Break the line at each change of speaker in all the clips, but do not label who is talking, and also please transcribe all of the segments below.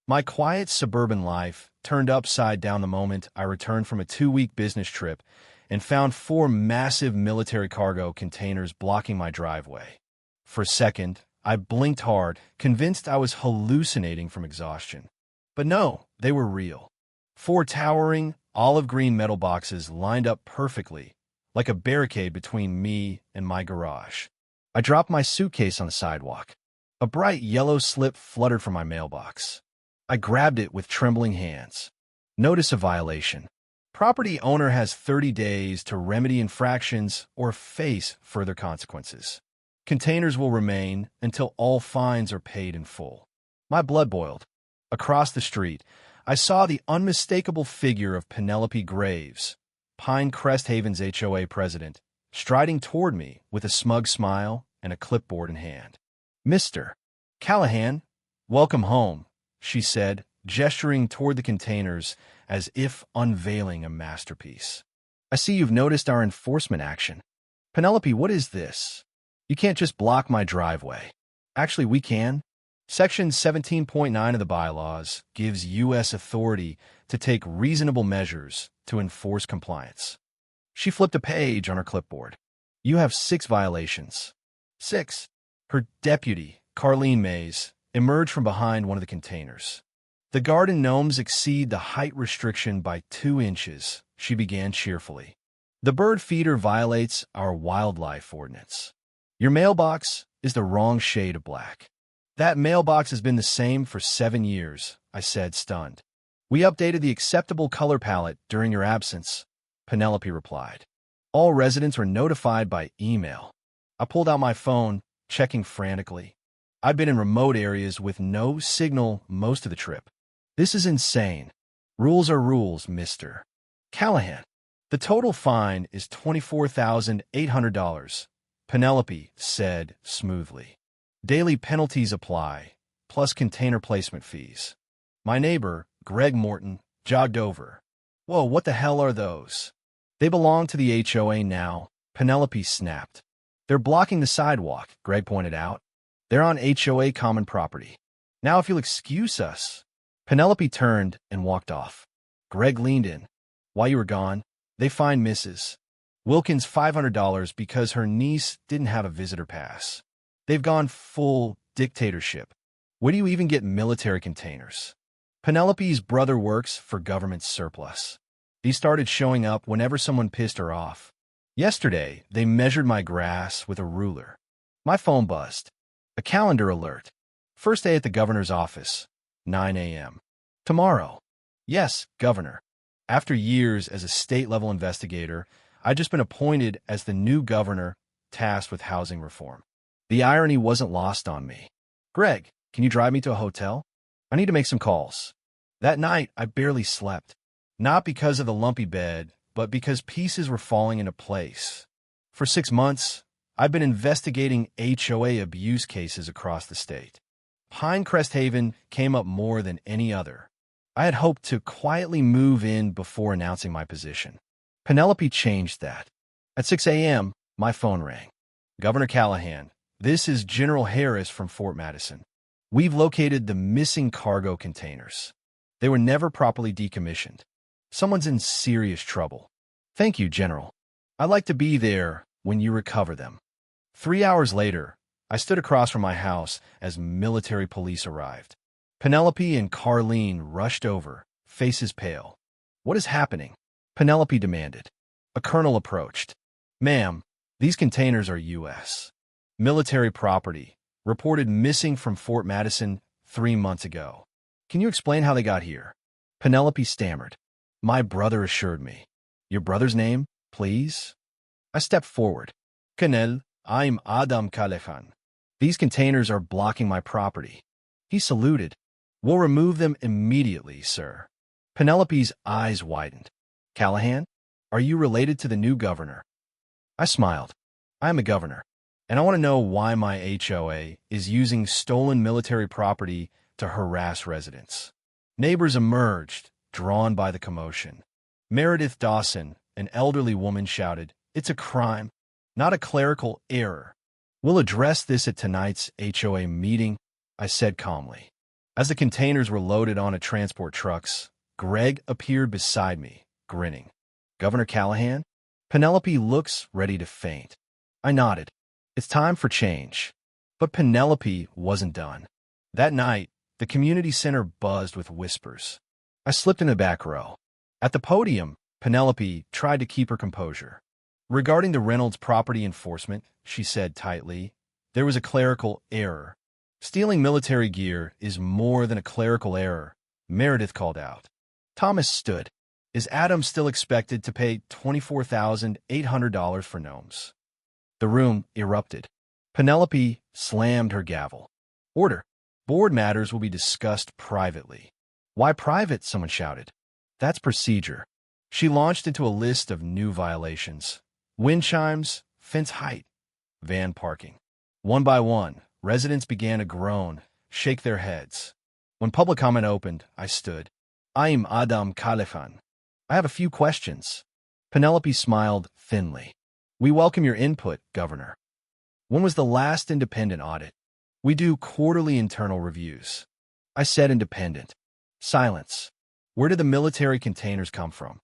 My quiet suburban life turned upside down the moment I returned from a 2-week business trip and found 4 massive military cargo containers blocking my driveway. For a second, I blinked hard, convinced I was hallucinating from exhaustion. But no, they were real. 4 towering, olive-green metal boxes lined up perfectly, like a barricade between me and my garage. I dropped my suitcase on the sidewalk. A bright yellow slip fluttered from my mailbox. I grabbed it with trembling hands. Notice of violation. Property owner has 30 days to remedy infractions or face further consequences. Containers will remain until all fines are paid in full. My blood boiled. Across the street, I saw the unmistakable figure of Penelope Graves, Pinecrest Haven's HOA president, striding toward me with a smug smile and a clipboard in hand. "Mr. Callahan, welcome home," she said, gesturing toward the containers as if unveiling a masterpiece. "I see you've noticed our enforcement action. Penelope, what is this? You can't just block my driveway." "Actually, we can. Section 17.9 of the bylaws gives U.S. authority to take reasonable measures to enforce compliance." She flipped a page on her clipboard. "You have 6 violations." 6. Her deputy, Carlene Mays, emerged from behind one of the containers. "The garden gnomes exceed the height restriction by 2 inches, she began cheerfully. "The bird feeder violates our wildlife ordinance. Your mailbox is the wrong shade of black." "That mailbox has been the same for 7 years, I said, stunned. "We updated the acceptable color palette during your absence," Penelope replied. "All residents were notified by email." I pulled out my phone, checking frantically. I'd been in remote areas with no signal most of the trip. "This is insane. Rules are rules, Mr. Callahan. The total fine is $24,800, Penelope said smoothly. "Daily penalties apply, plus container placement fees." My neighbor, Greg Morton, jogged over. "Whoa, what the hell are those?" "They belong to the HOA now," Penelope snapped. "They're blocking the sidewalk," Greg pointed out. "They're on HOA common property." "Now if you'll excuse us." Penelope turned and walked off. Greg leaned in. "While you were gone, they fined Mrs. Wilkins $500 because her niece didn't have a visitor pass. They've gone full dictatorship. Where do you even get military containers?" Penelope's brother works for government surplus. He started showing up whenever someone pissed her off. Yesterday, they measured my grass with a ruler. My phone buzzed. A calendar alert. "First day at the governor's office, 9 a.m. Tomorrow." "Yes, Governor." After years as a state-level investigator, I'd just been appointed as the new governor tasked with housing reform. The irony wasn't lost on me. "Greg, can you drive me to a hotel? I need to make some calls." That night, I barely slept. Not because of the lumpy bed, but because pieces were falling into place. For 6 months, I've been investigating HOA abuse cases across the state. Pinecrest Haven came up more than any other. I had hoped to quietly move in before announcing my position. Penelope changed that. At 6 a.m., my phone rang. "Governor Callahan, this is General Harris from Fort Madison. We've located the missing cargo containers. They were never properly decommissioned. Someone's in serious trouble." "Thank you, General. I'd like to be there when you recover them." 3 hours later, I stood across from my house as military police arrived. Penelope and Carlene rushed over, faces pale. "What is happening?" Penelope demanded. A colonel approached. "Ma'am, these containers are U.S. military property, reported missing from Fort Madison 3 months ago. Can you explain how they got here?" Penelope stammered. "My brother assured me." "Your brother's name, please?" I stepped forward. "Colonel, I'm Adam Callahan. These containers are blocking my property." He saluted. "We'll remove them immediately, sir." Penelope's eyes widened. "Callahan, are you related to the new governor?" I smiled. "I am a governor, and I want to know why my HOA is using stolen military property to harass residents." Neighbors emerged, drawn by the commotion. Meredith Dawson, an elderly woman, shouted, "It's a crime, not a clerical error." "We'll address this at tonight's HOA meeting," I said calmly. As the containers were loaded onto transport trucks, Greg appeared beside me, grinning. Governor Callahan? Penelope looks ready to faint. I nodded. It's time for change. But Penelope wasn't done. That night, the community center buzzed with whispers. I slipped in the back row. At the podium, Penelope tried to keep her composure. Regarding the Reynolds property enforcement, she said tightly, there was a clerical error. Stealing military gear is more than a clerical error, Meredith called out. Thomas stood. Is Adam still expected to pay $24,800 for gnomes? The room erupted. Penelope slammed her gavel. Order. Board matters will be discussed privately. Why private? Someone shouted. That's procedure. She launched into a list of new violations. Wind chimes, fence height, van parking. One by one, residents began to groan, shake their heads. When public comment opened, I stood. I am Adam Khalifan. I have a few questions. Penelope smiled thinly. We welcome your input, Governor. When was the last independent audit? We do quarterly internal reviews. I said independent. Silence. Where did the military containers come from?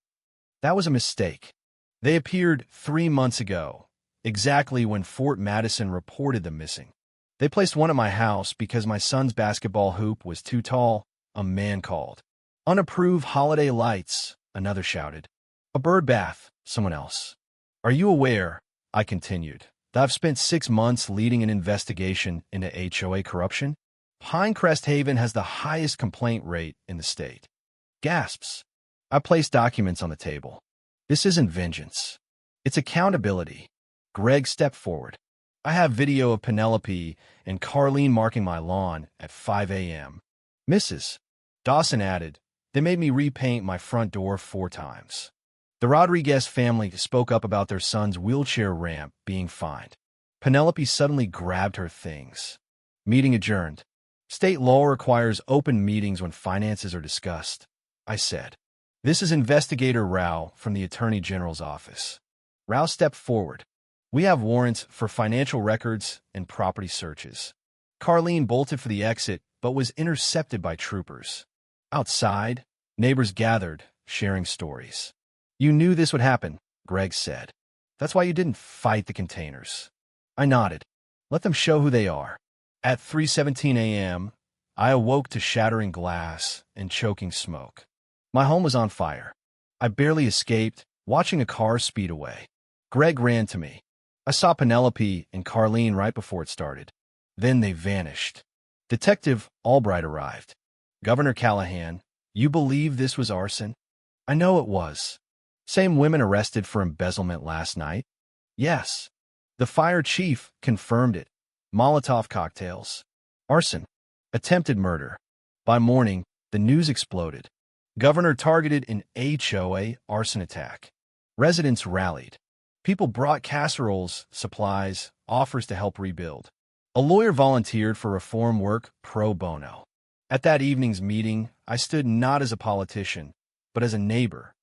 That was a mistake. They appeared 3 months ago, exactly when Fort Madison reported them missing. They placed one at my house because my son's basketball hoop was too tall, a man called. Unapproved holiday lights, another shouted. A bird bath, someone else. Are you aware, I continued, that I've spent 6 months leading an investigation into HOA corruption? Pinecrest Haven has the highest complaint rate in the state. Gasps. I placed documents on the table. This isn't vengeance. It's accountability. Greg stepped forward. I have video of Penelope and Carlene marking my lawn at 5 a.m. Mrs. Dawson added, they made me repaint my front door 4 times. The Rodriguez family spoke up about their son's wheelchair ramp being fined. Penelope suddenly grabbed her things. Meeting adjourned. State law requires open meetings when finances are discussed, I said. This is Investigator Rao from the Attorney General's office. Rao stepped forward. We have warrants for financial records and property searches. Carlene bolted for the exit, but was intercepted by troopers. Outside, neighbors gathered, sharing stories. You knew this would happen, Greg said. That's why you didn't fight the containers. I nodded. Let them show who they are. At 3:17 a.m., I awoke to shattering glass and choking smoke. My home was on fire. I barely escaped, watching a car speed away. Greg ran to me. I saw Penelope and Carlene right before it started. Then they vanished. Detective Albright arrived. Governor Callahan, you believe this was arson? I know it was. Same women arrested for embezzlement last night? Yes. The fire chief confirmed it. Molotov cocktails. Arson. Attempted murder. By morning, the news exploded. Governor targeted an HOA arson attack. Residents rallied. People brought casseroles, supplies, offers to help rebuild. A lawyer volunteered for reform work pro bono. At that evening's meeting, I stood not as a politician, but as a neighbor.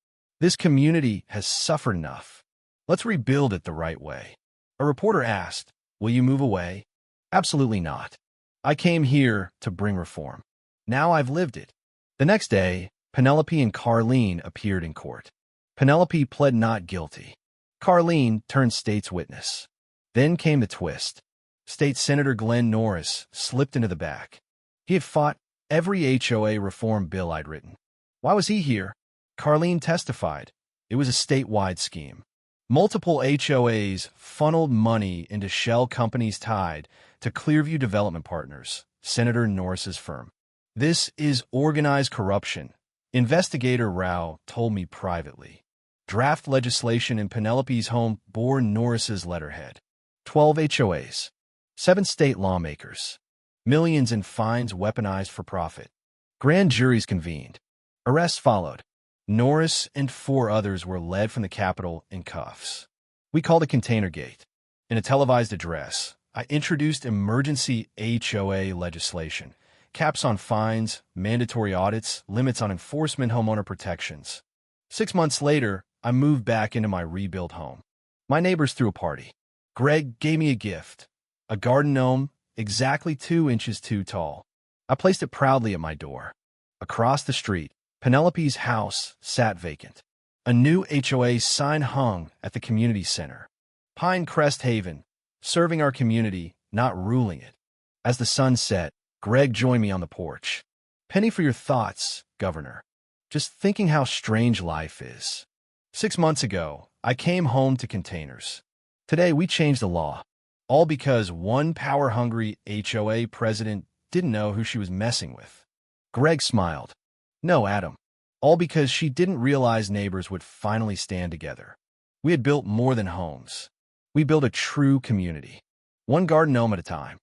This community has suffered enough. Let's rebuild it the right way. A reporter asked, will you move away? Absolutely not. I came here to bring reform. Now I've lived it. The next day, Penelope and Carlene appeared in court. Penelope pled not guilty. Carlene turned state's witness. Then came the twist. State Senator Glenn Norris slipped into the back. He had fought every HOA reform bill I'd written. Why was he here? Carlene testified. It was a statewide scheme. Multiple HOAs funneled money into shell companies tied to Clearview Development Partners, Senator Norris's firm. This is organized corruption, Investigator Rao told me privately. Draft legislation in Penelope's home bore Norris's letterhead. 12 HOAs. 7 state lawmakers. Millions in fines weaponized for profit. Grand juries convened. Arrests followed. Norris and 4 others were led from the Capitol in cuffs. We called it Container Gate. In a televised address, I introduced emergency HOA legislation, caps on fines, mandatory audits, limits on enforcement, homeowner protections. 6 months later, I moved back into my rebuilt home. My neighbors threw a party. Greg gave me a gift, a garden gnome exactly 2 inches too tall. I placed it proudly at my door. Across the street, Penelope's house sat vacant. A new HOA sign hung at the community center. Pine Crest Haven, serving our community, not ruling it. As the sun set, Greg joined me on the porch. Penny for your thoughts, Governor. Just thinking how strange life is. 6 months ago, I came home to containers. Today, we changed the law. All because one power-hungry HOA president didn't know who she was messing with. Greg smiled. No, Adam. All because she didn't realize neighbors would finally stand together. We had built more than homes. We built a true community. One garden gnome at a time.